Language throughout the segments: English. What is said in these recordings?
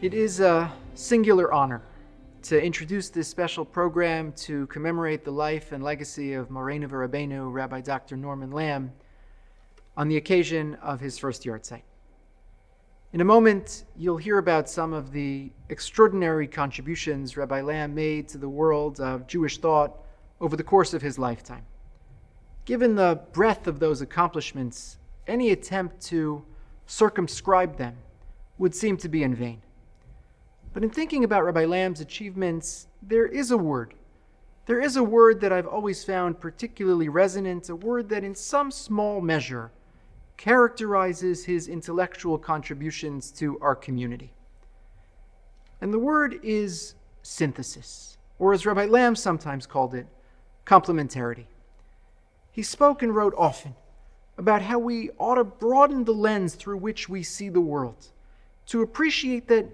It is a singular honor to introduce this special program to commemorate the life and legacy of Moreinu Rabbeinu, Rabbi Dr. Norman Lamm, on the occasion of his first Yahrtzeit. In a moment, you'll hear about some of the extraordinary contributions Rabbi Lamm made to the world of Jewish thought over the course of his lifetime. Given the breadth of those accomplishments, any attempt to circumscribe them would seem to be in vain. But in thinking about Rabbi Lamm's achievements, there is a word. There is a word that I've always found particularly resonant, a word that in some small measure characterizes his intellectual contributions to our community. And the word is synthesis, or as Rabbi Lamm sometimes called it, complementarity. He spoke and wrote often about how we ought to broaden the lens through which we see the world, to appreciate that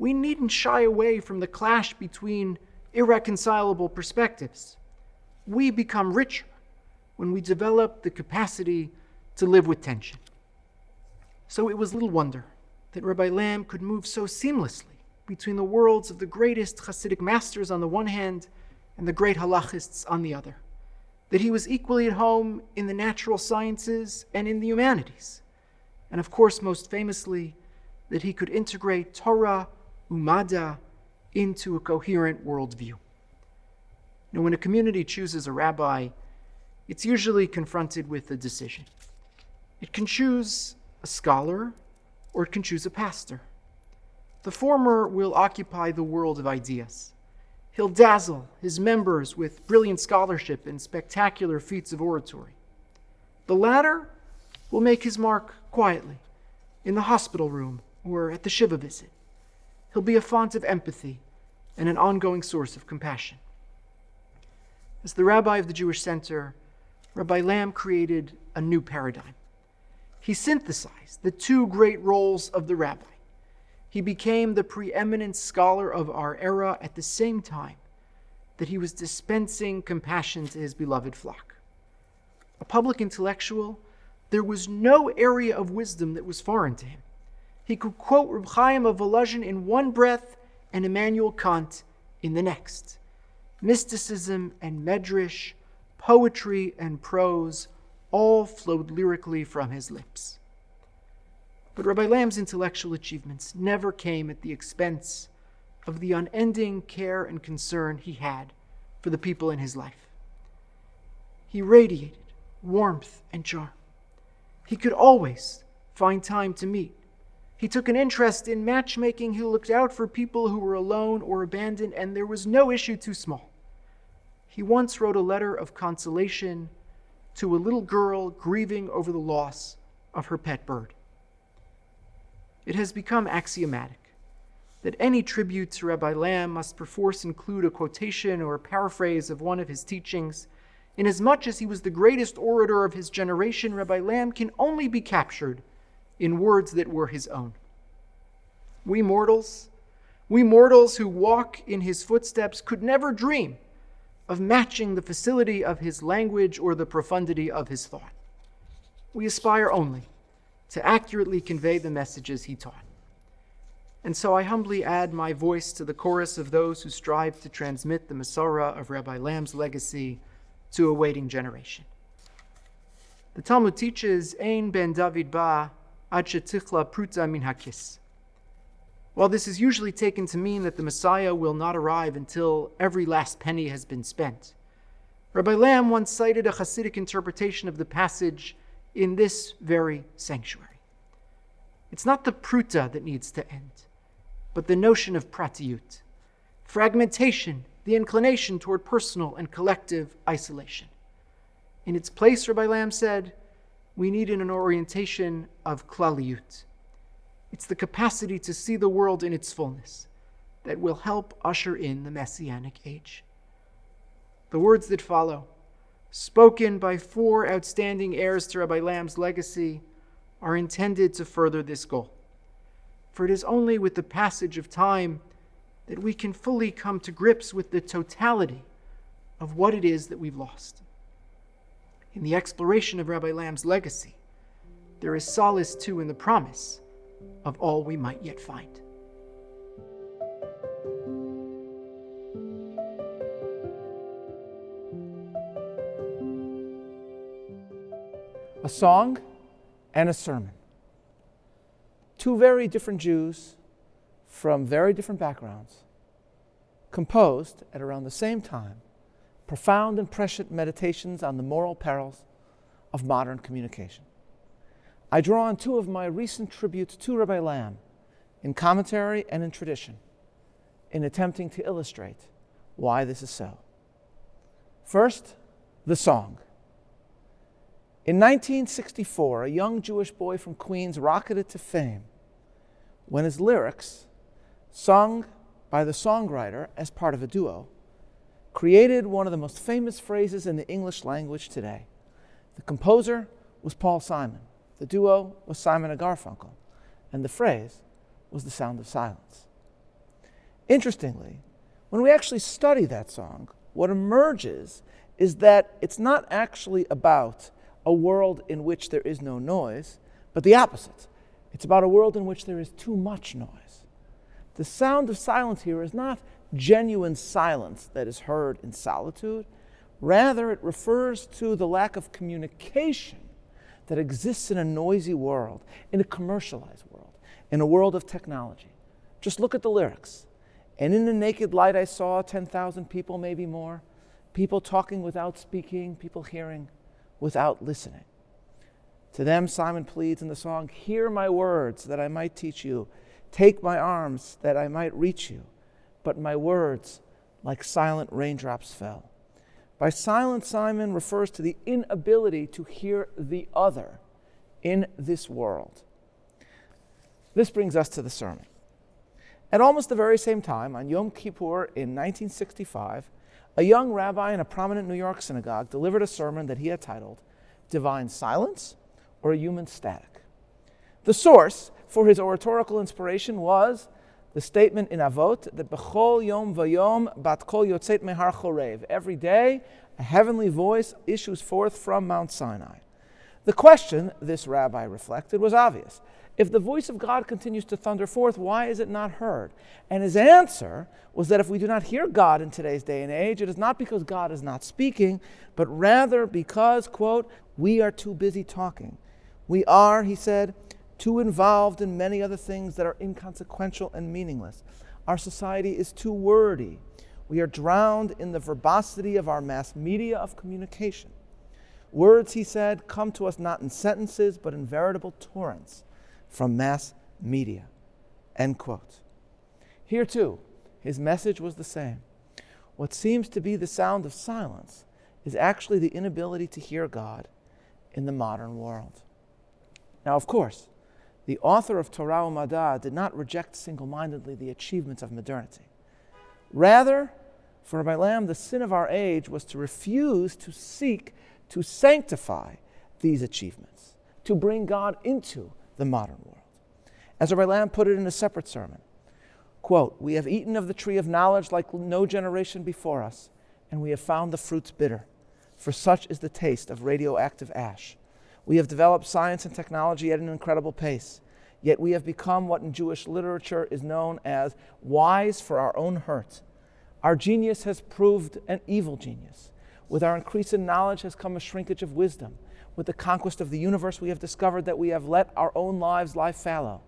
we needn't shy away from the clash between irreconcilable perspectives. We become richer when we develop the capacity to live with tension. So it was little wonder that Rabbi Lamm could move so seamlessly between the worlds of the greatest Hasidic masters on the one hand and the great halachists on the other, that he was equally at home in the natural sciences and in the humanities, and of course, most famously, that he could integrate Torah, Umada, into a coherent worldview. Now, when a community chooses a rabbi, it's usually confronted with a decision. It can choose a scholar, or it can choose a pastor. The former will occupy the world of ideas. He'll dazzle his members with brilliant scholarship and spectacular feats of oratory. The latter will make his mark quietly, in the hospital room or at the Shiva visit. He'll be a font of empathy and an ongoing source of compassion. As the rabbi of the Jewish Center, Rabbi Lamm created a new paradigm. He synthesized the two great roles of the rabbi. He became the preeminent scholar of our era at the same time that he was dispensing compassion to his beloved flock. A public intellectual, there was no area of wisdom that was foreign to him. He could quote Reb Chaim of Volozhin in one breath and Immanuel Kant in the next. Mysticism and medrash, poetry and prose, all flowed lyrically from his lips. But Rabbi Lamm's intellectual achievements never came at the expense of the unending care and concern he had for the people in his life. He radiated warmth and charm. He could always find time to meet. He took an interest in matchmaking. He looked out for people who were alone or abandoned, and there was no issue too small. He once wrote a letter of consolation to a little girl grieving over the loss of her pet bird. It has become axiomatic that any tribute to Rabbi Lamm must perforce include a quotation or a paraphrase of one of his teachings. Inasmuch as he was the greatest orator of his generation, Rabbi Lamm can only be captured in words that were his own. We mortals who walk in his footsteps could never dream of matching the facility of his language or the profundity of his thought. We aspire only to accurately convey the messages he taught. And so I humbly add my voice to the chorus of those who strive to transmit the Masorah of Rabbi Lamm's legacy to a waiting generation. The Talmud teaches, Ein ben David ba ad shetichla pruta min hakis. While this is usually taken to mean that the Messiah will not arrive until every last penny has been spent, Rabbi Lamm once cited a Hasidic interpretation of the passage in this very sanctuary. It's not the pruta that needs to end, but the notion of pratiyut, fragmentation, the inclination toward personal and collective isolation. In its place, Rabbi Lamm said, we need an orientation of klaliyut. It's the capacity to see the world in its fullness that will help usher in the Messianic age. The words that follow, spoken by four outstanding heirs to Rabbi Lamm's legacy, are intended to further this goal. For it is only with the passage of time that we can fully come to grips with the totality of what it is that we've lost. In the exploration of Rabbi Lamm's legacy, there is solace too in the promise of all we might yet find. A song and a sermon. Two very different Jews from very different backgrounds, composed at around the same time, profound and prescient meditations on the moral perils of modern communication. I draw on two of my recent tributes to Rabbi Lamm, in commentary and in tradition, in attempting to illustrate why this is so. First, the song. In 1964, a young Jewish boy from Queens rocketed to fame when his lyrics, sung by the songwriter as part of a duo, created one of the most famous phrases in the English language today. The composer was Paul Simon, the duo was Simon and Garfunkel, and the phrase was the sound of silence. Interestingly, when we actually study that song, what emerges is that it's not actually about a world in which there is no noise, but the opposite. It's about a world in which there is too much noise. The sound of silence here is not genuine silence that is heard in solitude. Rather, it refers to the lack of communication that exists in a noisy world, in a commercialized world, in a world of technology. Just look at the lyrics. And in the naked light I saw 10,000 people, maybe more, people talking without speaking, people hearing without listening. To them, Simon pleads in the song, hear my words that I might teach you. Take my arms that I might reach you. But my words, like silent raindrops, fell. By silent, Simon refers to the inability to hear the other in this world. This brings us to the sermon. At almost the very same time, on Yom Kippur in 1965, a young rabbi in a prominent New York synagogue delivered a sermon that he had titled, Divine Silence or a Human Static. The source for his oratorical inspiration was the statement in Avot that B'chol Yom Vayom Bat Kol Yoetzet Mehar Chorev. Every day, a heavenly voice issues forth from Mount Sinai. The question, this rabbi reflected, was obvious. If the voice of God continues to thunder forth, why is it not heard? And his answer was that if we do not hear God in today's day and age, it is not because God is not speaking, but rather because, quote, we are too busy talking. We are, he said, too involved in many other things that are inconsequential and meaningless. Our society is too wordy. We are drowned in the verbosity of our mass media of communication. Words, he said, come to us not in sentences, but in veritable torrents from mass media, end quote. Here too, his message was the same. What seems to be the sound of silence is actually the inability to hear God in the modern world. Now, of course, the author of Torah U'Madah did not reject single-mindedly the achievements of modernity. Rather, For Rabbi Lamm, the sin of our age was to refuse to seek to sanctify these achievements, to bring God into the modern world. As Rabbi Lamm put it in a separate sermon, quote, "We have eaten of the tree of knowledge like no generation before us, and we have found the fruits bitter, for such is the taste of radioactive ash. We have developed science and technology at an incredible pace, yet we have become what in Jewish literature is known as wise for our own hurt. Our genius has proved an evil genius. With our increase in knowledge has come a shrinkage of wisdom. With the conquest of the universe, we have discovered that we have let our own lives lie fallow.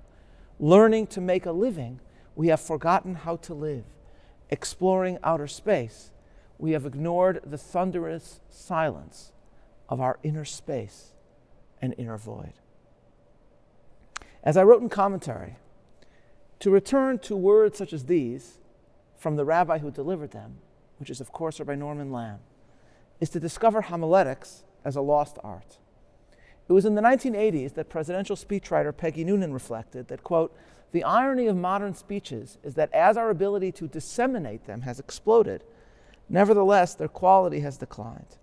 Learning to make a living, we have forgotten how to live. Exploring outer space, we have ignored the thunderous silence of our inner space and inner void." As I wrote in commentary, to return to words such as these from the rabbi who delivered them, which is of course Rabbi Norman Lamm, is to discover homiletics as a lost art. It was in the 1980s that presidential speechwriter Peggy Noonan reflected that, quote, "The irony of modern speeches is that as our ability to disseminate them has exploded, nevertheless their quality has declined.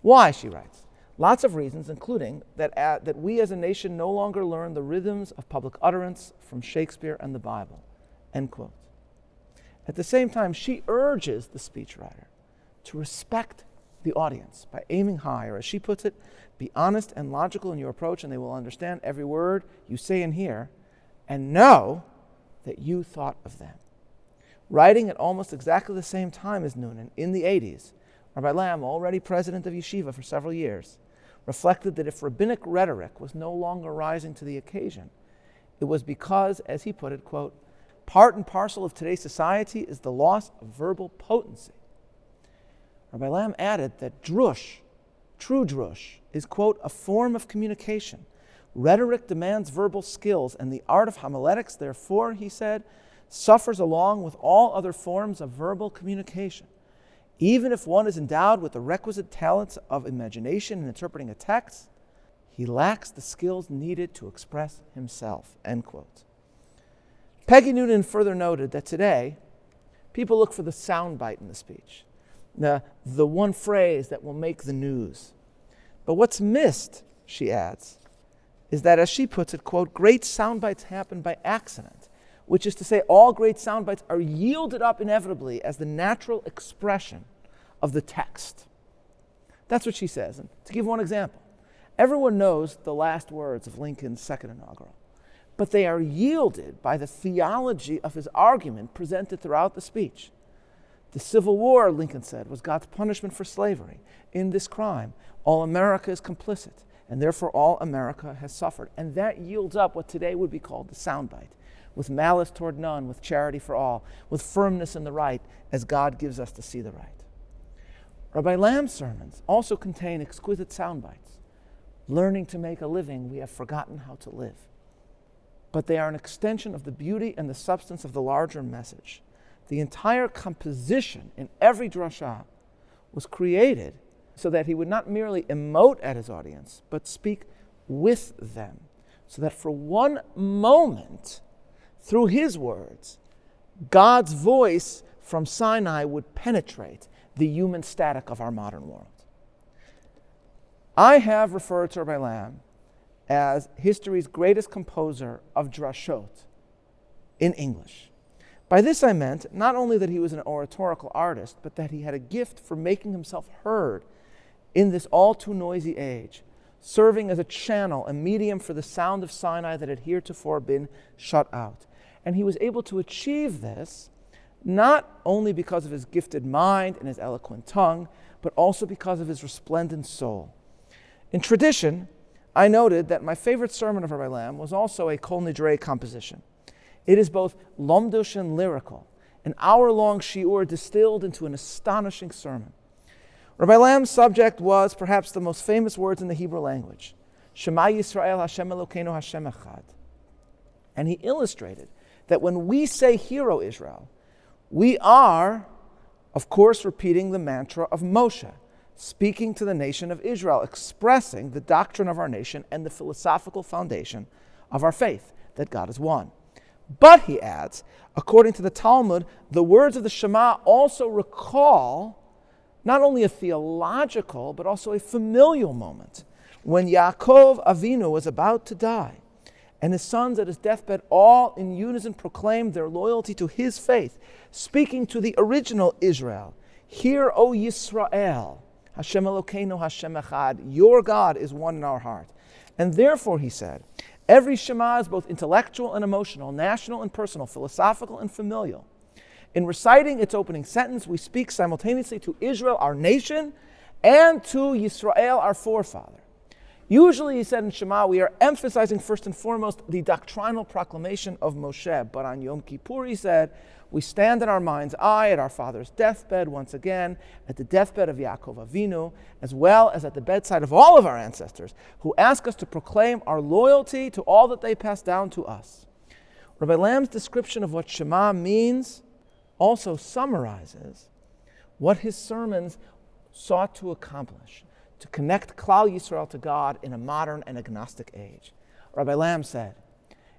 Why?" she writes. "Lots of reasons, including that we as a nation no longer learn the rhythms of public utterance from Shakespeare and the Bible," end quote. At the same time, she urges the speechwriter to respect the audience by aiming high, or as she puts it, "Be honest and logical in your approach, and they will understand every word you say and hear, and know that you thought of them." Writing at almost exactly the same time as Noonan in the 80s, Rabbi Lamm, already president of Yeshiva for several years, reflected that if rabbinic rhetoric was no longer rising to the occasion, it was because, as he put it, quote, "Part and parcel of today's society is the loss of verbal potency." Rabbi Lamm added that drush, true drush, is, quote, "a form of communication. Rhetoric demands verbal skills, and the art of homiletics, therefore," he said, "suffers along with all other forms of verbal communication. Even if one is endowed with the requisite talents of imagination in interpreting a text, he lacks the skills needed to express himself," end quote. Peggy Noonan further noted that today, people look for the soundbite in the speech, the one phrase that will make the news. But what's missed, she adds, is that, as she puts it, quote, "Great soundbites happen by accident," which is to say all great soundbites are yielded up inevitably as the natural expression of the text. That's what she says. And to give one example, everyone knows the last words of Lincoln's second inaugural, but they are yielded by the theology of his argument presented throughout the speech. "The Civil War," Lincoln said, "was God's punishment for slavery. In this crime, all America is complicit, and therefore all America has suffered." And that yields up what today would be called the soundbite, with malice toward none, with charity for all, with firmness in the right, as God gives us to see the right. Rabbi Lamm's sermons also contain exquisite soundbites. Learning to make a living, we have forgotten how to live. But they are an extension of the beauty and the substance of the larger message. The entire composition in every drasha was created so that he would not merely emote at his audience, but speak with them, so that for one moment, through his words, God's voice from Sinai would penetrate the human static of our modern world. I have referred to Rabbi Lamm as history's greatest composer of drashot in English. By this I meant not only that he was an oratorical artist, but that he had a gift for making himself heard in this all-too-noisy age, serving as a channel, a medium for the sound of Sinai that had heretofore been shut out. And he was able to achieve this not only because of his gifted mind and his eloquent tongue, but also because of his resplendent soul. In tradition, I noted that my favorite sermon of Rabbi Lamm was also a Kol Nidrei composition. It is both lomdush and lyrical, an hour-long shiur distilled into an astonishing sermon. Rabbi Lamm's subject was perhaps the most famous words in the Hebrew language, Shema Yisrael Hashem Elokeinu Hashem Echad. And he illustrated that when we say Hear, O Israel, we are, of course, repeating the mantra of Moshe, speaking to the nation of Israel, expressing the doctrine of our nation and the philosophical foundation of our faith, that God is one. But, he adds, according to the Talmud, the words of the Shema also recall not only a theological, but also a familial moment when Yaakov Avinu was about to die, and his sons at his deathbed all in unison proclaimed their loyalty to his faith, speaking to the original Israel. Hear, O Yisrael, Hashem Elokeinu, Hashem Echad, your God is one in our heart. And therefore, he said, every Shema is both intellectual and emotional, national and personal, philosophical and familial. In reciting its opening sentence, we speak simultaneously to Israel, our nation, and to Yisrael, our forefather. Usually, he said in Shema, we are emphasizing first and foremost the doctrinal proclamation of Moshe. But on Yom Kippur, he said, we stand in our mind's eye at our father's deathbed once again, at the deathbed of Yaakov Avinu, as well as at the bedside of all of our ancestors, who ask us to proclaim our loyalty to all that they passed down to us. Rabbi Lamm's description of what Shema means also summarizes what his sermons sought to accomplish, to connect Klal Yisrael to God in a modern and agnostic age. Rabbi Lamm said,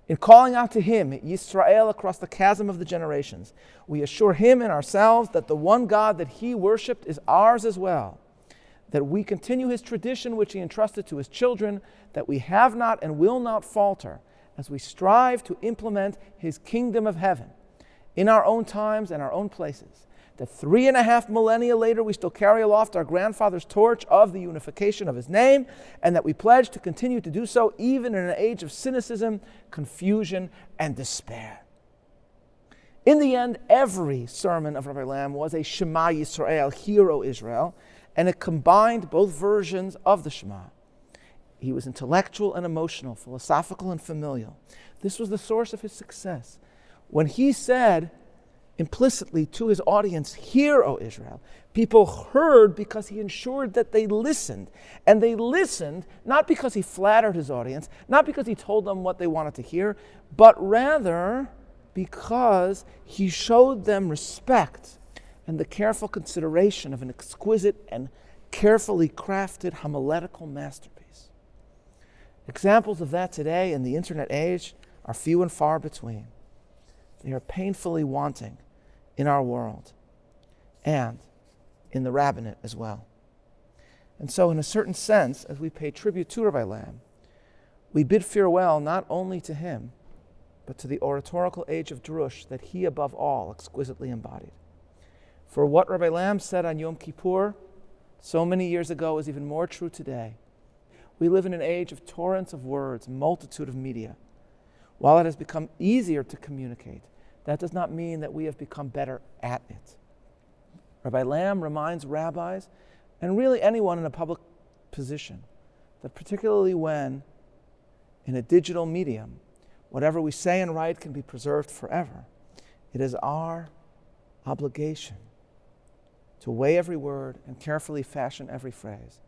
in calling out to him, Yisrael, across the chasm of the generations, we assure him and ourselves that the one God that he worshipped is ours as well, that we continue his tradition which he entrusted to his children, that we have not and will not falter as we strive to implement his kingdom of heaven in our own times and our own places, that 3.5 millennia later we still carry aloft our grandfather's torch of the unification of his name, and that we pledge to continue to do so even in an age of cynicism, confusion, and despair. In the end, every sermon of Rabbi Lamm was a Shema Yisrael, Hear, O Israel, and it combined both versions of the Shema. He was intellectual and emotional, philosophical and familial. This was the source of his success. When he said implicitly to his audience, Hear, O Israel, people heard because he ensured that they listened. And they listened not because he flattered his audience, not because he told them what they wanted to hear, but rather because he showed them respect and the careful consideration of an exquisite and carefully crafted homiletical masterpiece. Examples of that today in the internet age are few and far between. They are painfully wanting in our world and in the rabbinate as well. And so, in a certain sense, as we pay tribute to Rabbi Lamm, we bid farewell not only to him, but to the oratorical age of Drush that he above all exquisitely embodied. For what Rabbi Lamm said on Yom Kippur so many years ago is even more true today. We live in an age of torrents of words, multitude of media. While it has become easier to communicate, that does not mean that we have become better at it. Rabbi Lamm reminds rabbis, and really anyone in a public position, that particularly when in a digital medium, whatever we say and write can be preserved forever, it is our obligation to weigh every word and carefully fashion every phrase.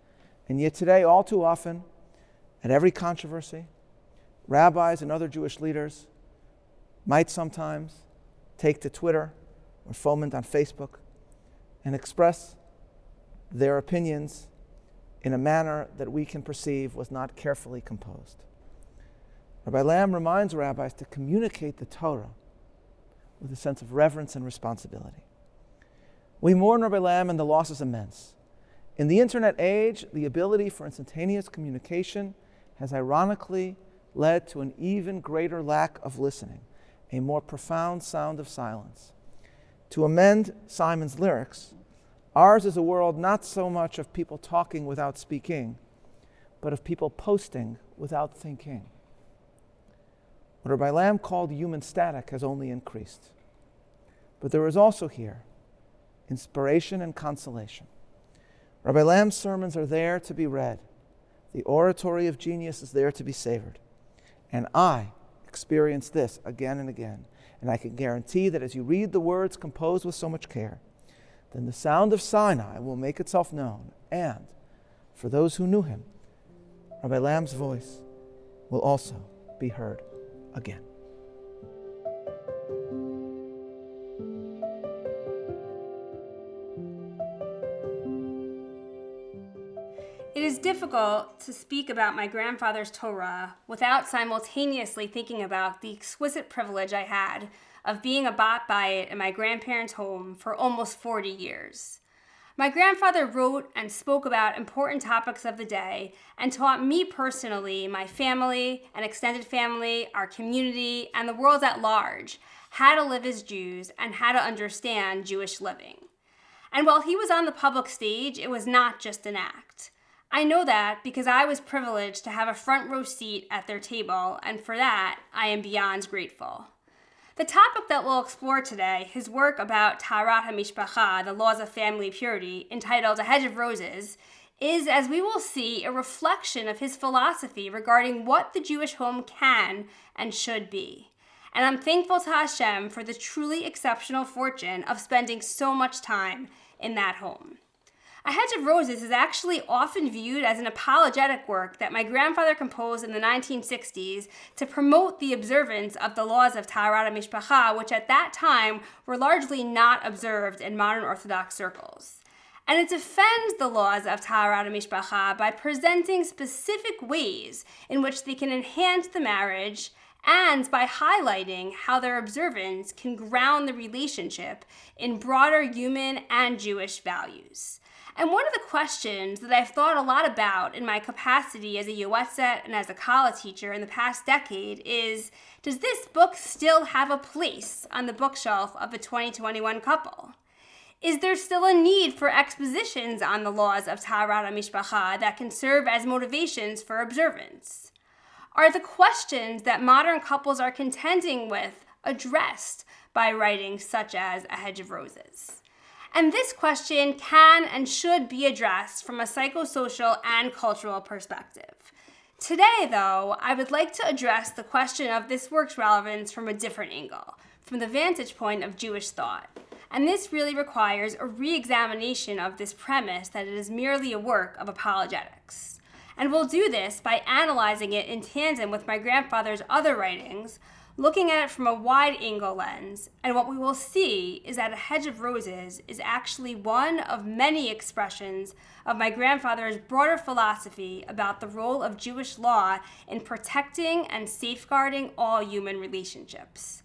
And yet today, all too often, at every controversy, rabbis and other Jewish leaders might sometimes take to Twitter or foment on Facebook and express their opinions in a manner that we can perceive was not carefully composed. Rabbi Lamm reminds rabbis to communicate the Torah with a sense of reverence and responsibility. We mourn Rabbi Lamm, and the loss is immense. In the internet age, the ability for instantaneous communication has ironically led to an even greater lack of listening, a more profound sound of silence. To amend Simon's lyrics, ours is a world not so much of people talking without speaking, but of people posting without thinking. What Rabbi Lamm called human static has only increased. But there is also here inspiration and consolation. Rabbi Lamm's sermons are there to be read. The oratory of genius is there to be savored. And I experience this again and again. And I can guarantee that as you read the words composed with so much care, then the sound of Sinai will make itself known. And for those who knew him, Rabbi Lamm's voice will also be heard again. It is difficult difficult to speak about my grandfather's Torah without simultaneously thinking about the exquisite privilege I had of being a bat bayit in my grandparents' home for almost 40 years. My grandfather wrote and spoke about important topics of the day and taught me personally, my family and extended family, our community, and the world at large how to live as Jews and how to understand Jewish living. And while he was on the public stage, it was not just an act. I know that because I was privileged to have a front row seat at their table, and for that, I am beyond grateful. The topic that we'll explore today, his work about Taharat HaMishpacha, the laws of family purity, entitled A Hedge of Roses, is, as we will see, a reflection of his philosophy regarding what the Jewish home can and should be. And I'm thankful to Hashem for the truly exceptional fortune of spending so much time in that home. A Hedge of Roses is actually often viewed as an apologetic work that my grandfather composed in the 1960s to promote the observance of the laws of Taharat HaMishpacha, which at that time were largely not observed in modern Orthodox circles. And it defends the laws of Taharat HaMishpacha by presenting specific ways in which they can enhance the marriage and by highlighting how their observance can ground the relationship in broader human and Jewish values. And one of the questions that I've thought a lot about in my capacity as a Yoetzet and as a college teacher in the past decade is, does this book still have a place on the bookshelf of a 2021 couple? Is there still a need for expositions on the laws of Taharat HaMishpacha that can serve as motivations for observance? Are the questions that modern couples are contending with addressed by writings such as A Hedge of Roses? And this question can and should be addressed from a psychosocial and cultural perspective. Today, though, I would like to address the question of this work's relevance from a different angle, from the vantage point of Jewish thought. And this really requires a re-examination of this premise that it is merely a work of apologetics. And we'll do this by analyzing it in tandem with my grandfather's other writings, looking at it from a wide-angle lens, and what we will see is that A Hedge of Roses is actually one of many expressions of my grandfather's broader philosophy about the role of Jewish law in protecting and safeguarding all human relationships.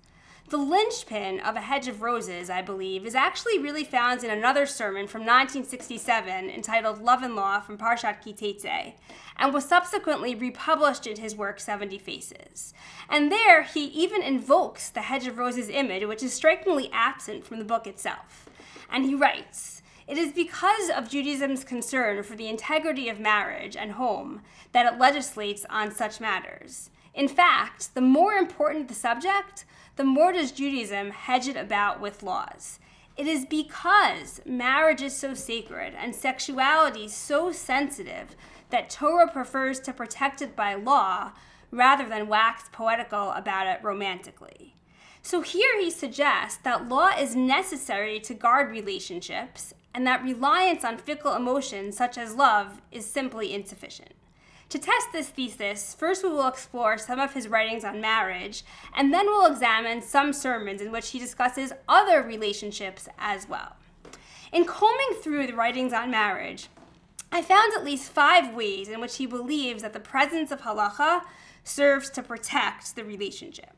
The linchpin of A Hedge of Roses, I believe, is actually really found in another sermon from 1967 entitled Love and Law from Parshat Ki Teitzei, and was subsequently republished in his work 70 Faces. And there, he even invokes the Hedge of Roses image, which is strikingly absent from the book itself. And he writes, "It is because of Judaism's concern for the integrity of marriage and home that it legislates on such matters. In fact, the more important the subject, the more does Judaism hedge it about with laws. It is because marriage is so sacred and sexuality so sensitive that Torah prefers to protect it by law rather than wax poetical about it romantically." So here he suggests that law is necessary to guard relationships and that reliance on fickle emotions such as love is simply insufficient. To test this thesis, first we will explore some of his writings on marriage, and then we'll examine some sermons in which he discusses other relationships as well. In combing through the writings on marriage, I found at least 5 ways in which he believes that the presence of halacha serves to protect the relationship.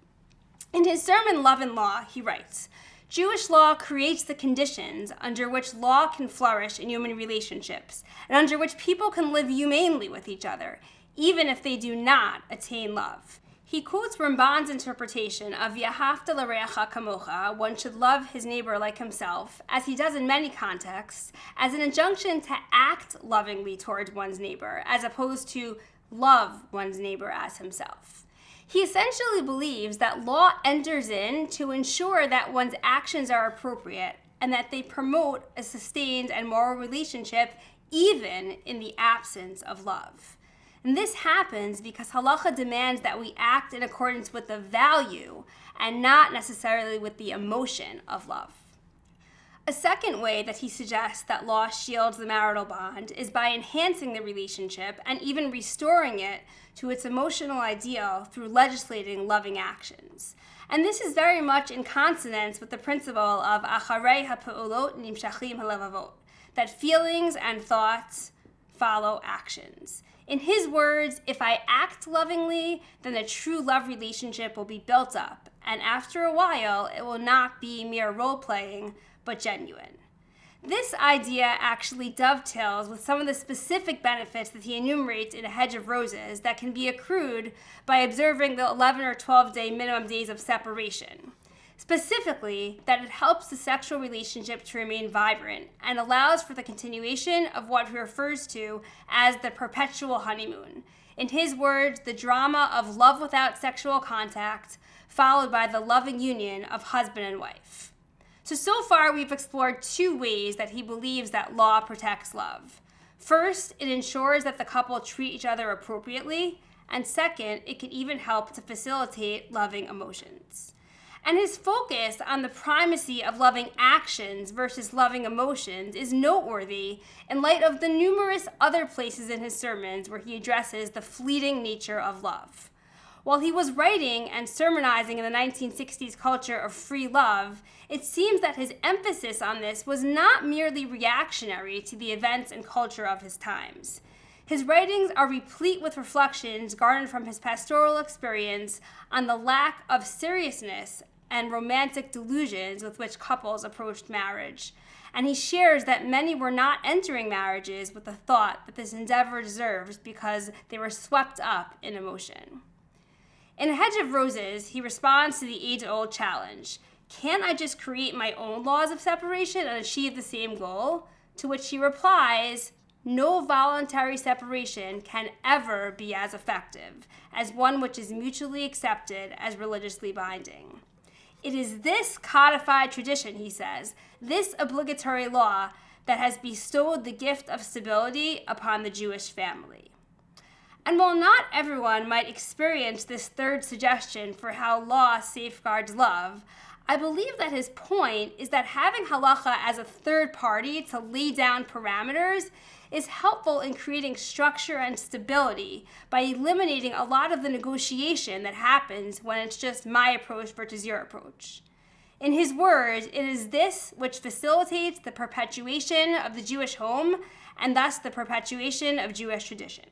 In his sermon Love and Law, he writes, "Jewish law creates the conditions under which law can flourish in human relationships, and under which people can live humanely with each other, even if they do not attain love." He quotes Ramban's interpretation of V'ahavta l'reacha kamocha, one should love his neighbor like himself, as he does in many contexts, as an injunction to act lovingly towards one's neighbor, as opposed to love one's neighbor as himself. He essentially believes that law enters in to ensure that one's actions are appropriate and that they promote a sustained and moral relationship even in the absence of love. And this happens because halacha demands that we act in accordance with the value and not necessarily with the emotion of love. A second way that he suggests that law shields the marital bond is by enhancing the relationship and even restoring it to its emotional ideal through legislating loving actions. And this is very much in consonance with the principle of acharei ha'pe'ulot nimshachim halevavot, that feelings and thoughts follow actions. In his words, if I act lovingly, then a true love relationship will be built up, and after a while, it will not be mere role-playing, but genuine. This idea actually dovetails with some of the specific benefits that he enumerates in A Hedge of Roses that can be accrued by observing the 11 or 12-day minimum days of separation. Specifically, that it helps the sexual relationship to remain vibrant and allows for the continuation of what he refers to as the perpetual honeymoon. In his words, the drama of love without sexual contact, followed by the loving union of husband and wife. So far we've explored two ways that he believes that law protects love. First, it ensures that the couple treat each other appropriately, and second, it can even help to facilitate loving emotions. And his focus on the primacy of loving actions versus loving emotions is noteworthy in light of the numerous other places in his sermons where he addresses the fleeting nature of love. While he was writing and sermonizing in the 1960s culture of free love, it seems that his emphasis on this was not merely reactionary to the events and culture of his times. His writings are replete with reflections garnered from his pastoral experience on the lack of seriousness and romantic delusions with which couples approached marriage. And he shares that many were not entering marriages with the thought that this endeavor deserves because they were swept up in emotion. In A Hedge of Roses, he responds to the age-old challenge, can't I just create my own laws of separation and achieve the same goal? To which he replies, no voluntary separation can ever be as effective as one which is mutually accepted as religiously binding. It is this codified tradition, he says, this obligatory law that has bestowed the gift of stability upon the Jewish family. And while not everyone might experience this third suggestion for how law safeguards love, I believe that his point is that having halacha as a third party to lay down parameters is helpful in creating structure and stability by eliminating a lot of the negotiation that happens when it's just my approach versus your approach. In his words, it is this which facilitates the perpetuation of the Jewish home and thus the perpetuation of Jewish tradition.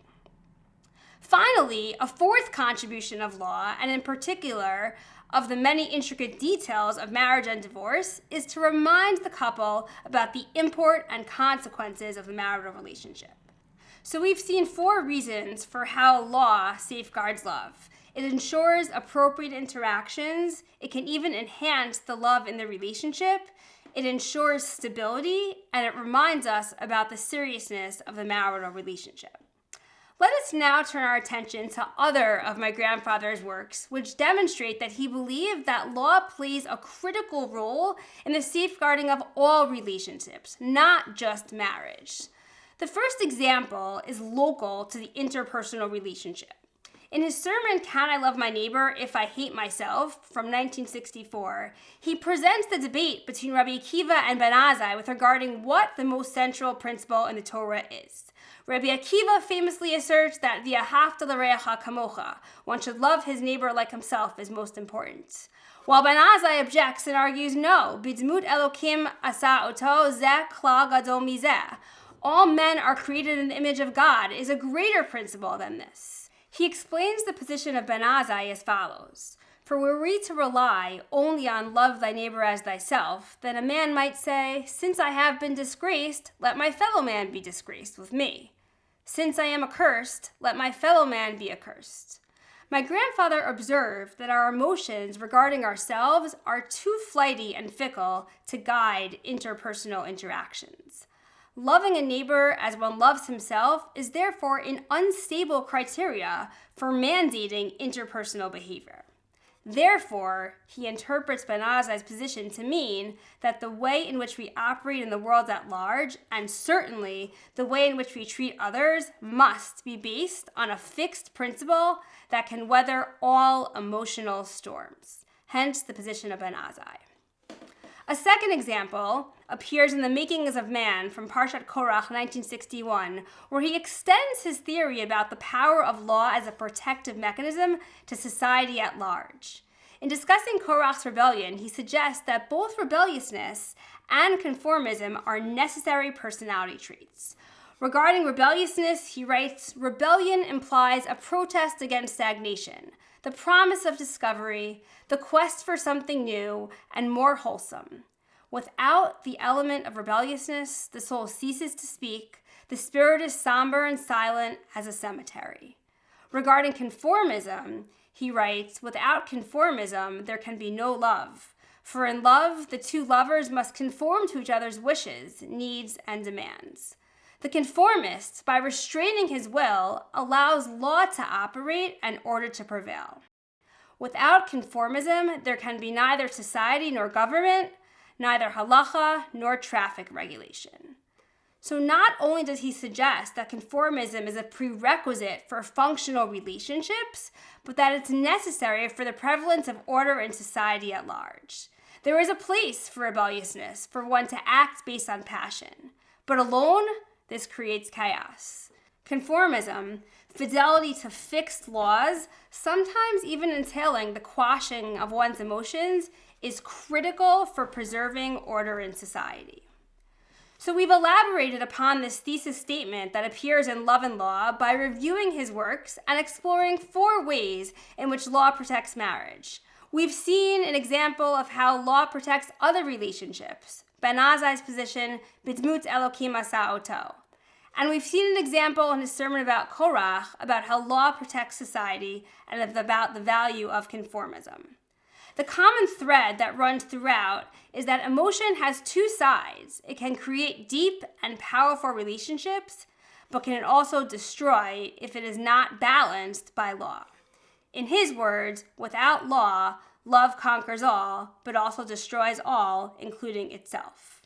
Finally, a fourth contribution of law, and in particular of the many intricate details of marriage and divorce, is to remind the couple about the import and consequences of the marital relationship. So we've seen 4 reasons for how law safeguards love. It ensures appropriate interactions. It can even enhance the love in the relationship. It ensures stability, and it reminds us about the seriousness of the marital relationship. Let us now turn our attention to other of my grandfather's works, which demonstrate that he believed that law plays a critical role in the safeguarding of all relationships, not just marriage. The first example is local to the interpersonal relationship. In his sermon, Can I Love My Neighbor If I Hate Myself, from 1964, he presents the debate between Rabbi Akiva and Ben Azai with regarding what the most central principle in the Torah is. Rabbi Akiva famously asserts that v'ahavta l'reacha kamocha, one should love his neighbor like himself, is most important. While Ben Azai objects and argues, no, b'dmut Elokim asa oto zeh klal gadol mizeh. All men are created in the image of God is a greater principle than this. He explains the position of Ben Azai as follows. For were we to rely only on love thy neighbor as thyself, then a man might say, since I have been disgraced, let my fellow man be disgraced with me. Since I am accursed, let my fellow man be accursed. My grandfather observed that our emotions regarding ourselves are too flighty and fickle to guide interpersonal interactions. Loving a neighbor as one loves himself is therefore an unstable criteria for mandating interpersonal behavior. Therefore, he interprets Ben Azai's position to mean that the way in which we operate in the world at large, and certainly the way in which we treat others, must be based on a fixed principle that can weather all emotional storms. Hence the position of Ben Azai. A second example appears in The Makings of Man from Parshat Korach 1961, where he extends his theory about the power of law as a protective mechanism to society at large. In discussing Korach's rebellion, he suggests that both rebelliousness and conformism are necessary personality traits. Regarding rebelliousness, he writes, rebellion implies a protest against stagnation, the promise of discovery, the quest for something new and more wholesome. Without the element of rebelliousness, the soul ceases to speak, the spirit is somber and silent as a cemetery. Regarding conformism, he writes, without conformism, there can be no love. For in love, the two lovers must conform to each other's wishes, needs, and demands. The conformist, by restraining his will, allows law to operate and order to prevail. Without conformism, there can be neither society nor government, neither halacha nor traffic regulation. So not only does he suggest that conformism is a prerequisite for functional relationships, but that it's necessary for the prevalence of order in society at large. There is a place for rebelliousness, for one to act based on passion. But alone, this creates chaos. Conformism, fidelity to fixed laws, sometimes even entailing the quashing of one's emotions, is critical for preserving order in society. So we've elaborated upon this thesis statement that appears in Love and Law by reviewing his works and exploring 4 ways in which law protects marriage. We've seen an example of how law protects other relationships, Ben Azai's position, B'dmut Elokim Asa Oto. And we've seen an example in his sermon about Korach, about how law protects society and about the value of conformism. The common thread that runs throughout is that emotion has 2 sides. It can create deep and powerful relationships, but can also destroy if it is not balanced by law. In his words, without law, love conquers all, but also destroys all, including itself.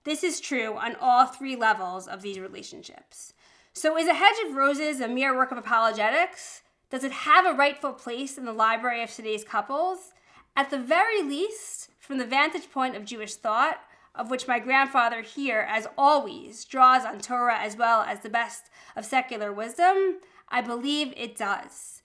This is true on all 3 levels of these relationships. So is A Hedge of Roses a mere work of apologetics? Does it have a rightful place in the library of today's couples? At the very least, from the vantage point of Jewish thought, of which my grandfather here, as always, draws on Torah as well as the best of secular wisdom, I believe it does.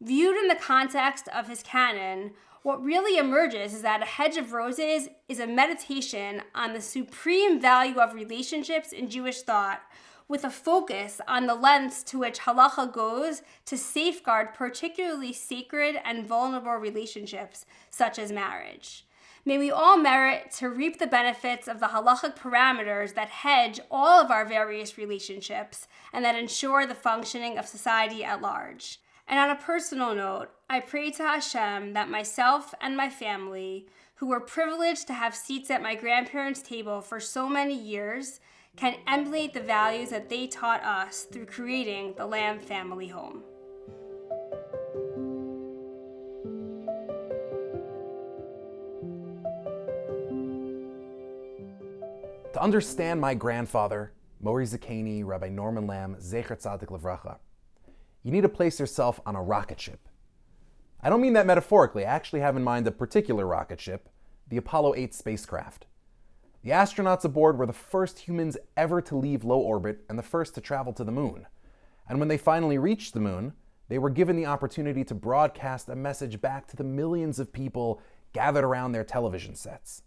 Viewed in the context of his canon, what really emerges is that A Hedge of Roses is a meditation on the supreme value of relationships in Jewish thought, with a focus on the lengths to which halacha goes to safeguard particularly sacred and vulnerable relationships, such as marriage. May we all merit to reap the benefits of the halachic parameters that hedge all of our various relationships and that ensure the functioning of society at large. And on a personal note, I pray to Hashem that myself and my family, who were privileged to have seats at my grandparents' table for so many years, can emulate the values that they taught us through creating the Lamm family home. To understand my grandfather, Mori Zakeni, Rabbi Norman Lamm, Zecher Tzadik Levracha, you need to place yourself on a rocket ship. I don't mean that metaphorically. I actually have in mind a particular rocket ship, the Apollo 8 spacecraft. The astronauts aboard were the first humans ever to leave low orbit and the first to travel to the moon. And when they finally reached the moon, they were given the opportunity to broadcast a message back to the millions of people gathered around their television sets.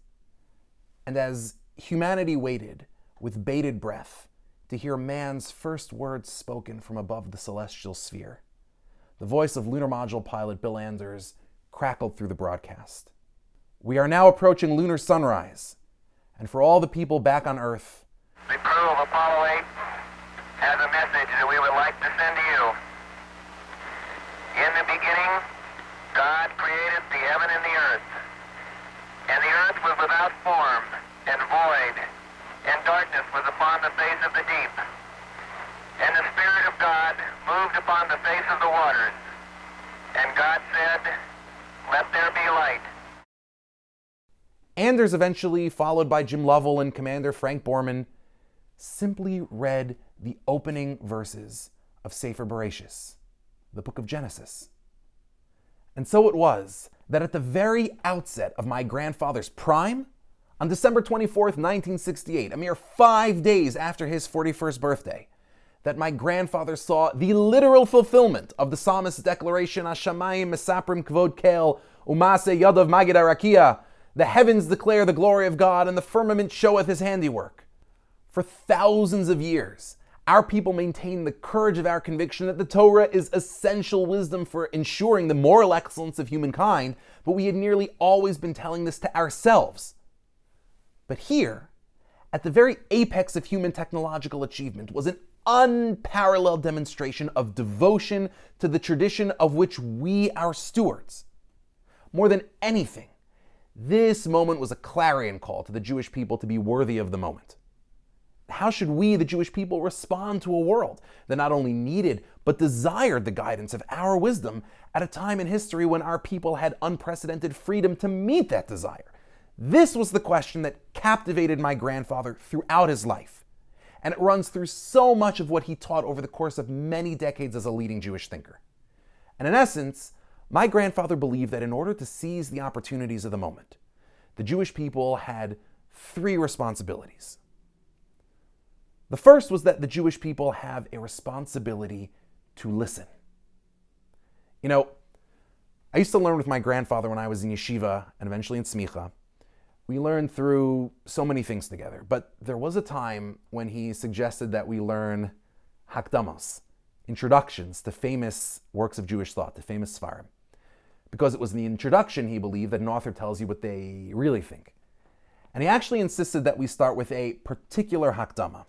And as humanity waited with bated breath to hear man's first words spoken from above the celestial sphere, the voice of lunar module pilot Bill Anders crackled through the broadcast. We are now approaching lunar sunrise. And for all the people back on Earth, the crew of Apollo 8 has a message that we would like to send to you. In the beginning, God created the heaven and the earth. And the earth was without form and void, and darkness was upon the face of the deep. And the Spirit of God moved upon the face of the waters. And God said, "Let there be light." Anders, eventually followed by Jim Lovell and Commander Frank Berman, simply read the opening verses of Sefer Bereshis, the book of Genesis. And so it was that at the very outset of my grandfather's prime, on December 24th, 1968, a mere 5 days after his 41st birthday, that my grandfather saw the literal fulfillment of the psalmist's declaration, Hashamayim mesaprim kvod kel, umase yadav magid arakia, the heavens declare the glory of God, and the firmament showeth his handiwork. For thousands of years, Our people maintain the courage of our conviction that the Torah is essential wisdom for ensuring the moral excellence of humankind, but we had nearly always been telling this to ourselves. But here, at the very apex of human technological achievement, was an unparalleled demonstration of devotion to the tradition of which we are stewards. More than anything, this moment was a clarion call to the Jewish people to be worthy of the moment. How should we, the Jewish people, respond to a world that not only needed but desired the guidance of our wisdom at a time in history when our people had unprecedented freedom to meet that desire? This was the question that captivated my grandfather throughout his life, and it runs through so much of what he taught over the course of many decades as a leading Jewish thinker. And in essence, my grandfather believed that in order to seize the opportunities of the moment, the Jewish people had three responsibilities. The first was that the Jewish people have a responsibility to listen. You know, I used to learn with my grandfather when I was in yeshiva and eventually in smicha. We learned through so many things together, but there was a time when he suggested that we learn hakdamos, introductions to famous works of Jewish thought, to famous Sfarim. Because it was in the introduction, he believed, that an author tells you what they really think. And he actually insisted that we start with a particular hakdama.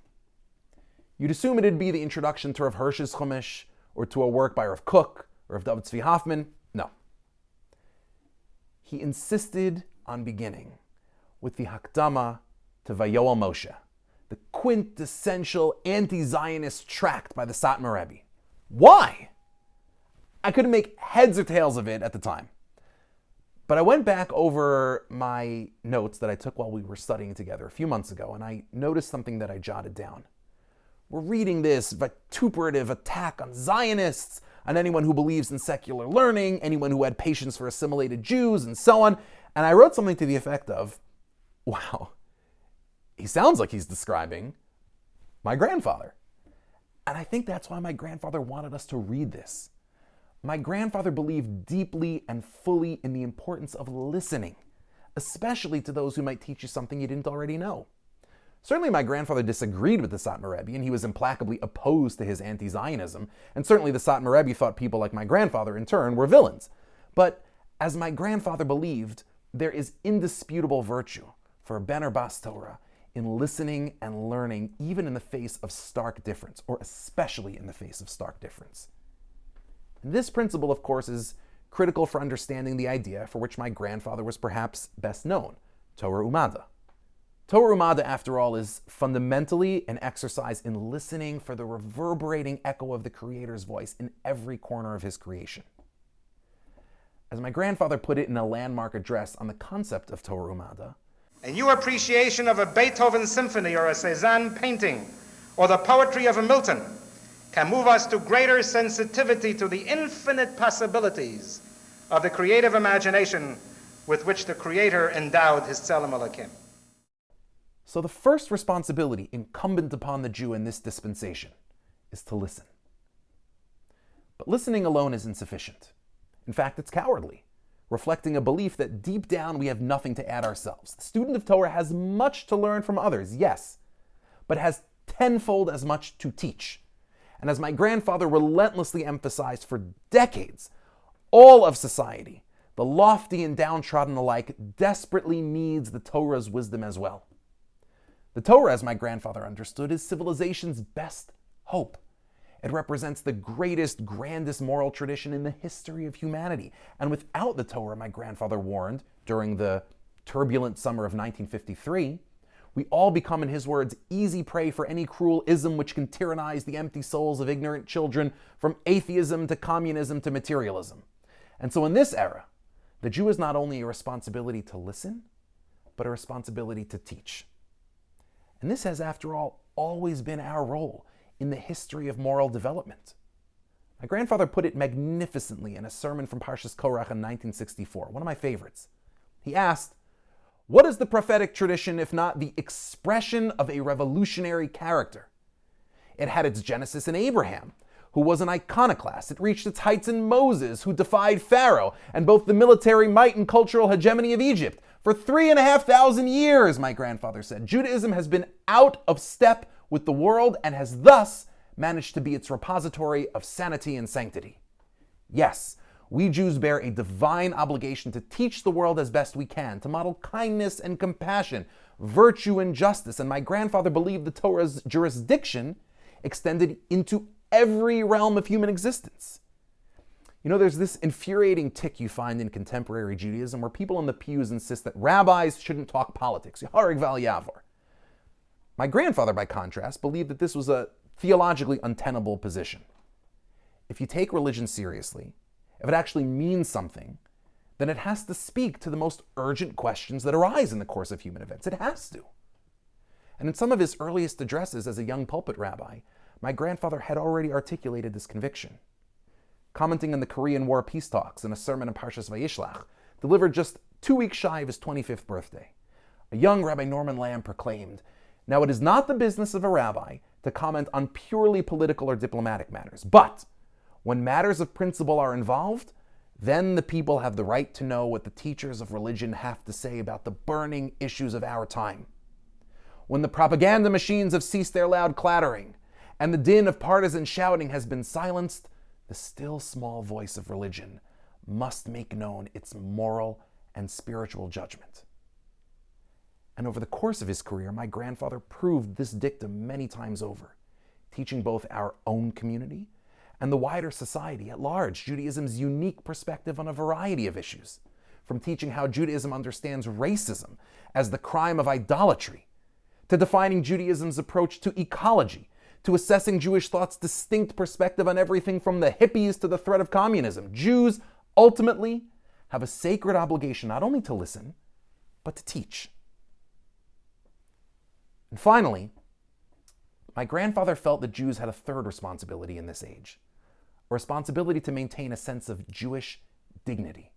You'd assume it'd be the introduction to Rav Hirsch's Chumash, or to a work by Rav Kook, or Rav David Tzvi Hoffman. No. He insisted on beginning with the Hakdama to Vayoel Moshe, the quintessential anti-Zionist tract by the Satmar Rebbe. Why? I couldn't make heads or tails of it at the time. But I went back over my notes that I took while we were studying together a few months ago, and I noticed something that I jotted down. We're reading this vituperative attack on Zionists, on anyone who believes in secular learning, anyone who had patience for assimilated Jews, and so on. And I wrote something to the effect of, wow, he sounds like he's describing my grandfather. And I think that's why my grandfather wanted us to read this. My grandfather believed deeply and fully in the importance of listening, especially to those who might teach you something you didn't already know. Certainly my grandfather disagreed with the Satmar Rebbe, and he was implacably opposed to his anti-Zionism, and certainly the Satmar Rebbe thought people like my grandfather, in turn, were villains. But as my grandfather believed, there is indisputable virtue for a Ben or Bas Torah in listening and learning, even in the face of stark difference, or especially in the face of stark difference. And this principle, of course, is critical for understanding the idea for which my grandfather was perhaps best known, Torah Umada. Torah Umada, after all, is fundamentally an exercise in listening for the reverberating echo of the Creator's voice in every corner of his creation. As my grandfather put it in a landmark address on the concept of Torah Umada, a new appreciation of a Beethoven symphony or a Cézanne painting or the poetry of a Milton can move us to greater sensitivity to the infinite possibilities of the creative imagination with which the Creator endowed his Tzelem Elokim. So the first responsibility incumbent upon the Jew in this dispensation is to listen. But listening alone is insufficient. In fact, it's cowardly, reflecting a belief that deep down we have nothing to add ourselves. The student of Torah has much to learn from others, yes, but has tenfold as much to teach. And as my grandfather relentlessly emphasized for decades, all of society, the lofty and downtrodden alike, desperately needs the Torah's wisdom as well. The Torah, as my grandfather understood, is civilization's best hope. It represents the greatest, grandest moral tradition in the history of humanity. And without the Torah, my grandfather warned, during the turbulent summer of 1953, we all become, in his words, easy prey for any cruel ism which can tyrannize the empty souls of ignorant children, from atheism to communism to materialism. And so in this era, the Jew is not only a responsibility to listen, but a responsibility to teach. And this has, after all, always been our role in the history of moral development. My grandfather put it magnificently in a sermon from Parshas Korach in 1964, one of my favorites. He asked, "What is the prophetic tradition if not the expression of a revolutionary character?" It had its genesis in Abraham, who was an iconoclast. It reached its heights in Moses, who defied Pharaoh and both the military might and cultural hegemony of Egypt. For 3,500 years, my grandfather said, Judaism has been out of step with the world and has thus managed to be its repository of sanity and sanctity. Yes, we Jews bear a divine obligation to teach the world as best we can, to model kindness and compassion, virtue and justice, and my grandfather believed the Torah's jurisdiction extended into every realm of human existence. You know, there's this infuriating tick you find in contemporary Judaism where people in the pews insist that rabbis shouldn't talk politics. Yahrtzeit val yavor. My grandfather, by contrast, believed that this was a theologically untenable position. If you take religion seriously, if it actually means something, then it has to speak to the most urgent questions that arise in the course of human events. It has to. And in some of his earliest addresses as a young pulpit rabbi, my grandfather had already articulated this conviction. Commenting on the Korean War peace talks in a sermon in Parshas Vayishlach, delivered just 2 weeks shy of his 25th birthday, a young Rabbi Norman Lamm proclaimed, "Now it is not the business of a rabbi to comment on purely political or diplomatic matters, but when matters of principle are involved, then the people have the right to know what the teachers of religion have to say about the burning issues of our time. When the propaganda machines have ceased their loud clattering, and the din of partisan shouting has been silenced, the still small voice of religion must make known its moral and spiritual judgment." And over the course of his career, my grandfather proved this dictum many times over, teaching both our own community and the wider society at large Judaism's unique perspective on a variety of issues, from teaching how Judaism understands racism as the crime of idolatry, to defining Judaism's approach to ecology, to assessing Jewish thought's distinct perspective on everything from the hippies to the threat of communism. Jews ultimately have a sacred obligation not only to listen, but to teach. And finally, my grandfather felt that Jews had a third responsibility in this age, a responsibility to maintain a sense of Jewish dignity.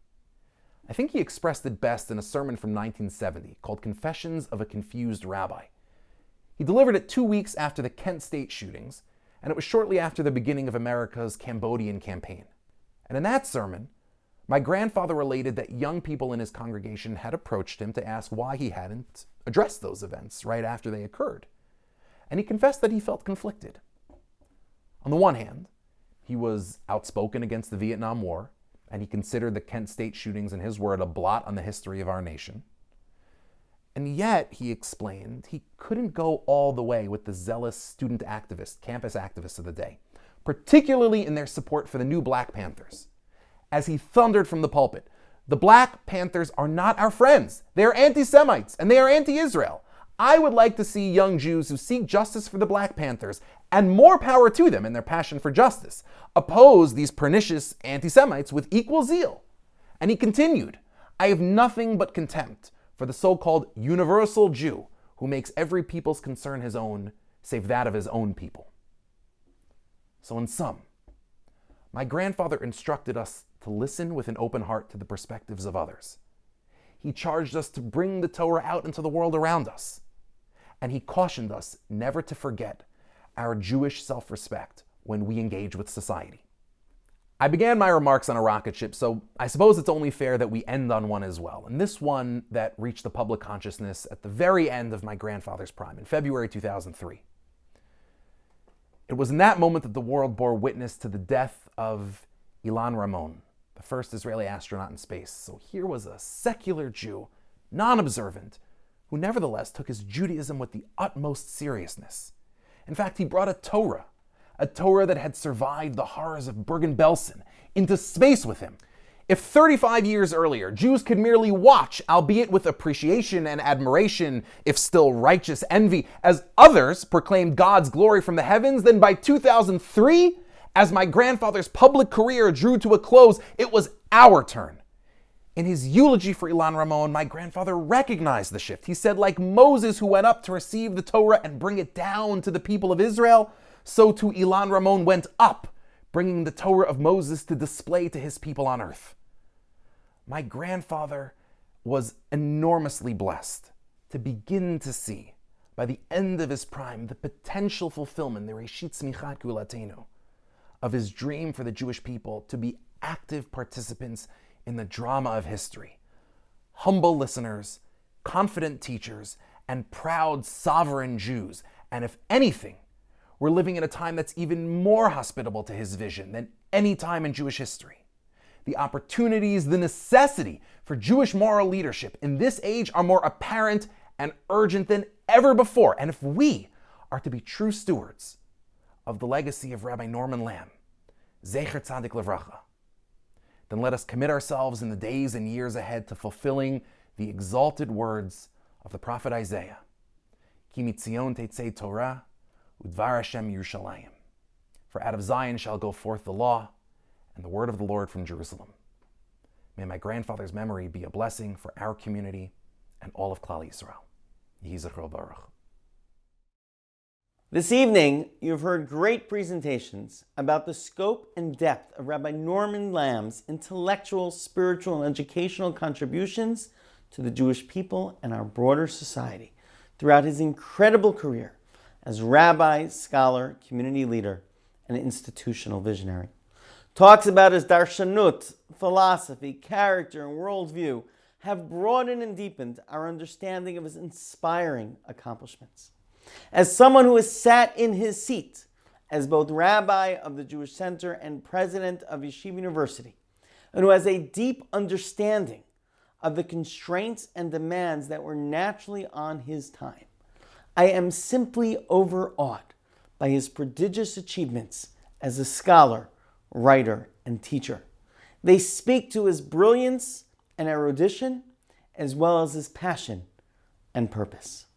I think he expressed it best in a sermon from 1970 called Confessions of a Confused Rabbi. He delivered it 2 weeks after the Kent State shootings, and it was shortly after the beginning of America's Cambodian campaign. And in that sermon, my grandfather related that young people in his congregation had approached him to ask why he hadn't addressed those events right after they occurred. And he confessed that he felt conflicted. On the one hand, he was outspoken against the Vietnam War, and he considered the Kent State shootings, in his word, a blot on the history of our nation. And yet, he explained, he couldn't go all the way with the zealous student activists, campus activists of the day, particularly in their support for the new Black Panthers. As he thundered from the pulpit, the Black Panthers are not our friends. They are anti-Semites, and they are anti-Israel. I would like to see young Jews who seek justice for the Black Panthers, and more power to them in their passion for justice, oppose these pernicious anti-Semites with equal zeal. And he continued, I have nothing but contempt for the so-called universal Jew who makes every people's concern his own, save that of his own people. So in sum, my grandfather instructed us to listen with an open heart to the perspectives of others. He charged us to bring the Torah out into the world around us. And he cautioned us never to forget our Jewish self-respect when we engage with society. I began my remarks on a rocket ship, so I suppose it's only fair that we end on one as well, and this one that reached the public consciousness at the very end of my grandfather's prime, in February 2003. It was in that moment that the world bore witness to the death of Ilan Ramon, the first Israeli astronaut in space. So here was a secular Jew, non-observant, who nevertheless took his Judaism with the utmost seriousness. In fact, he brought a Torah that had survived the horrors of Bergen-Belsen, into space with him. If 35 years earlier, Jews could merely watch, albeit with appreciation and admiration, if still righteous envy, as others proclaimed God's glory from the heavens, then by 2003, as my grandfather's public career drew to a close, it was our turn. In his eulogy for Ilan Ramon, my grandfather recognized the shift. He said, like Moses who went up to receive the Torah and bring it down to the people of Israel, so too Ilan Ramon went up, bringing the Torah of Moses to display to his people on earth. My grandfather was enormously blessed to begin to see, by the end of his prime, the potential fulfillment, the Reshit Tzmichat Gulatenu, of his dream for the Jewish people to be active participants in the drama of history, humble listeners, confident teachers, and proud sovereign Jews. And if anything, We're living in a time that's even more hospitable to his vision than any time in Jewish history. The opportunities, the necessity for Jewish moral leadership in this age are more apparent and urgent than ever before. And if we are to be true stewards of the legacy of Rabbi Norman Lamm, Zecher Tzadik Levracha, then let us commit ourselves in the days and years ahead to fulfilling the exalted words of the prophet Isaiah. Ki mitzion tetzei Torah, udvar Hashem Yerushalayim. For out of Zion shall go forth the law and the word of the Lord from Jerusalem. May my grandfather's memory be a blessing for our community and all of Klal Yisrael. Yehi Zechro Baruch. This evening, you've heard great presentations about the scope and depth of Rabbi Norman Lamm's intellectual, spiritual, and educational contributions to the Jewish people and our broader society throughout his incredible career as rabbi, scholar, community leader, and institutional visionary. Talks about his darshanut, philosophy, character, and worldview have broadened and deepened our understanding of his inspiring accomplishments. As someone who has sat in his seat as both rabbi of the Jewish Center and president of Yeshiva University, and who has a deep understanding of the constraints and demands that were naturally on his time, I am simply overawed by his prodigious achievements as a scholar, writer, and teacher. They speak to his brilliance and erudition, as well as his passion and purpose.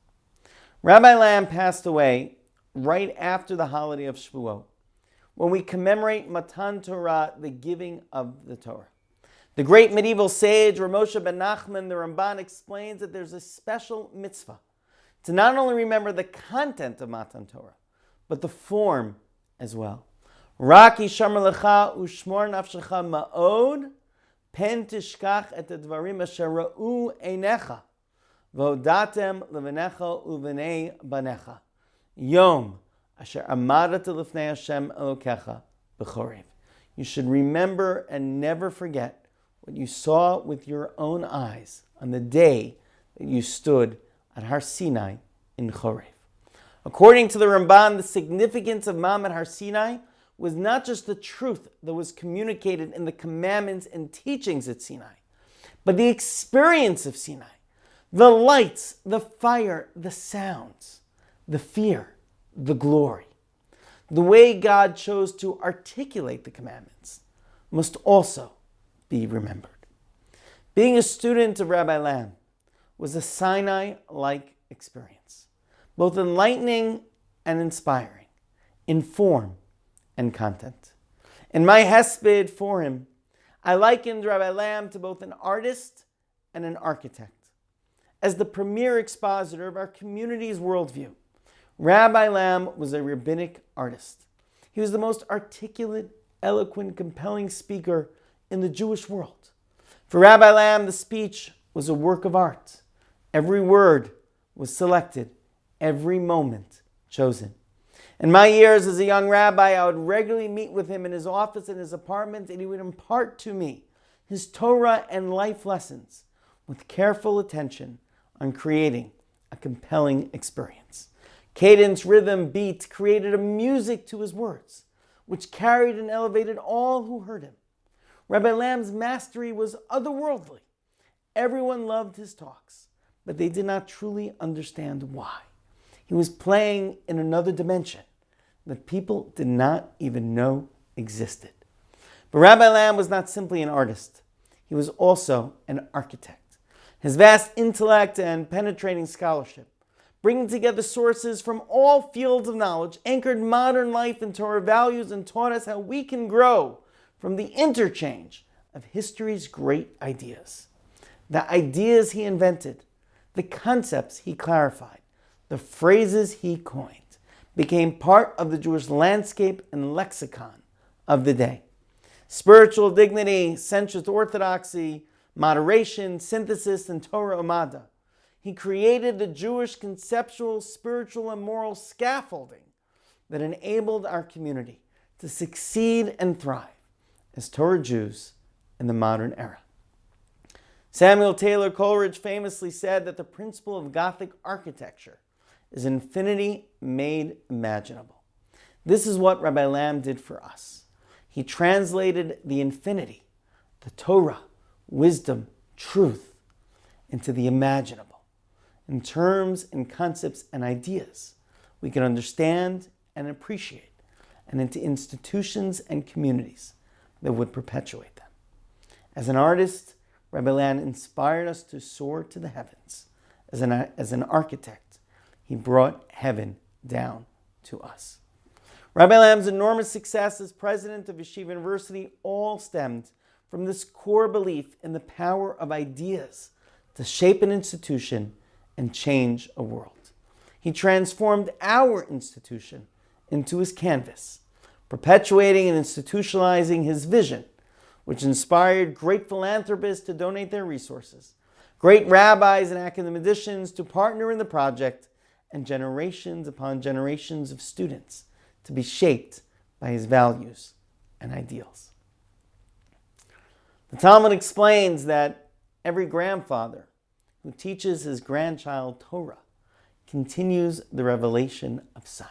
Rabbi Lamm passed away right after the holiday of Shavuot, when we commemorate Matan Torah, the giving of the Torah. The great medieval sage Ramosha ben Nachman, the Ramban, explains that there's a special mitzvah to not only remember the content of Matan Torah, but the form as well. Raki shamar lecha ushmor nafshecha ma'od pen tishkach et advarim asher ra'u einecha v'odatem levanecha uvenei banecha yom asher amadat lifnei Hashem Elokecha b'chorev. You should remember and never forget what you saw with your own eyes on the day that you stood at Har Sinai in Chorev. According to the Ramban, the significance of Ma'amad Har Sinai was not just the truth that was communicated in the commandments and teachings at Sinai, but the experience of Sinai, the lights, the fire, the sounds, the fear, the glory. The way God chose to articulate the commandments must also be remembered. Being a student of Rabbi Lamm was a Sinai-like experience, both enlightening and inspiring, in form and content. In my hesped for him, I likened Rabbi Lamm to both an artist and an architect. As the premier expositor of our community's worldview, Rabbi Lamm was a rabbinic artist. He was the most articulate, eloquent, compelling speaker in the Jewish world. For Rabbi Lamm, the speech was a work of art. Every word was selected, every moment chosen. In my years as a young rabbi, I would regularly meet with him in his office and his apartment, and he would impart to me his Torah and life lessons with careful attention on creating a compelling experience. Cadence, rhythm, beat created a music to his words, which carried and elevated all who heard him. Rabbi Lamm's mastery was otherworldly. Everyone loved his talks, but they did not truly understand why. He was playing in another dimension that people did not even know existed. But Rabbi Lamm was not simply an artist. He was also an architect. His vast intellect and penetrating scholarship, bringing together sources from all fields of knowledge, anchored modern life into our values and taught us how we can grow from the interchange of history's great ideas. The ideas he invented, the concepts he clarified, the phrases he coined, became part of the Jewish landscape and lexicon of the day. Spiritual dignity, sensuous orthodoxy, moderation, synthesis, and Torah Umada. He created the Jewish conceptual, spiritual, and moral scaffolding that enabled our community to succeed and thrive as Torah Jews in the modern era. Samuel Taylor Coleridge famously said that the principle of Gothic architecture is infinity made imaginable. This is what Rabbi Lamm did for us. He translated the infinity, the Torah, wisdom, truth, into the imaginable, in terms and concepts and ideas we can understand and appreciate, and into institutions and communities that would perpetuate them. As an artist, Rabbi Lamm inspired us to soar to the heavens. As an architect, he brought heaven down to us. Rabbi Lamm's enormous success as president of Yeshiva University all stemmed from this core belief in the power of ideas to shape an institution and change a world. He transformed our institution into his canvas, perpetuating and institutionalizing his vision, which inspired great philanthropists to donate their resources, great rabbis and academicians to partner in the project, and generations upon generations of students to be shaped by his values and ideals. The Talmud explains that every grandfather who teaches his grandchild Torah continues the revelation of Sinai.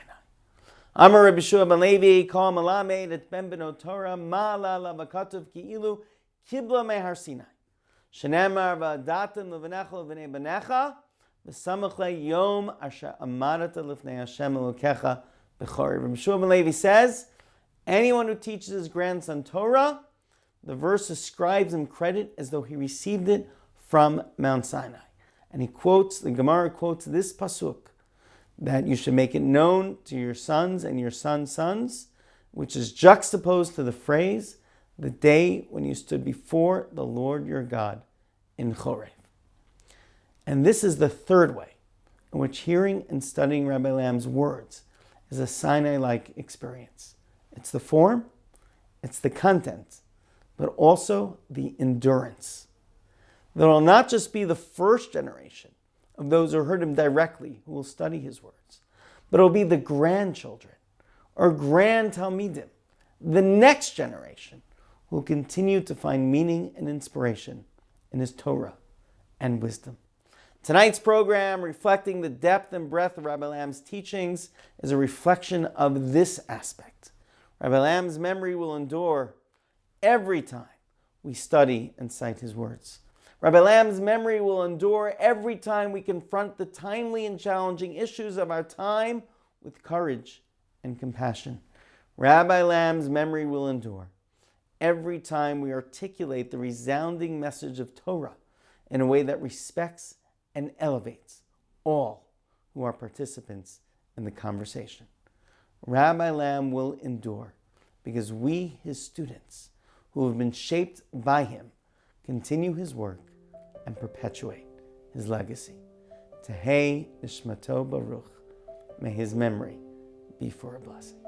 Amar Rabbi Shua ben Levi, kol malamed et ben beno Torah, ma la makatuv ki'ilu kibla mehar Sinai. Shenemar va'adatem levanecha levanei banecha, v'samach yom asher amarata lifnei Hashem Elokecha b'chori. Rabbi Shua ben Levi says, anyone who teaches his grandson Torah, the verse ascribes him credit as though he received it from Mount Sinai. And the Gemara quotes this pasuk, that you should make it known to your sons and your sons' sons, which is juxtaposed to the phrase, the day when you stood before the Lord your God in Chorev. And this is the third way in which hearing and studying Rabbi Lamm's words is a Sinai-like experience. It's the form, it's the content, but also the endurance. There will not just be the first generation of those who heard him directly who will study his words, but it will be the grandchildren or grand Talmidim, the next generation, who will continue to find meaning and inspiration in his Torah and wisdom. Tonight's program, reflecting the depth and breadth of Rabbi Lamm's teachings, is a reflection of this aspect. Rabbi Lamm's memory will endure every time we study and cite his words. Rabbi Lamm's memory will endure every time we confront the timely and challenging issues of our time with courage and compassion. Rabbi Lamm's memory will endure every time we articulate the resounding message of Torah in a way that respects and elevates all who are participants in the conversation. Rabbi Lamm will endure because we, his students, who have been shaped by him, continue his work and perpetuate his legacy. Tehei Nishmato Baruch. May his memory be for a blessing.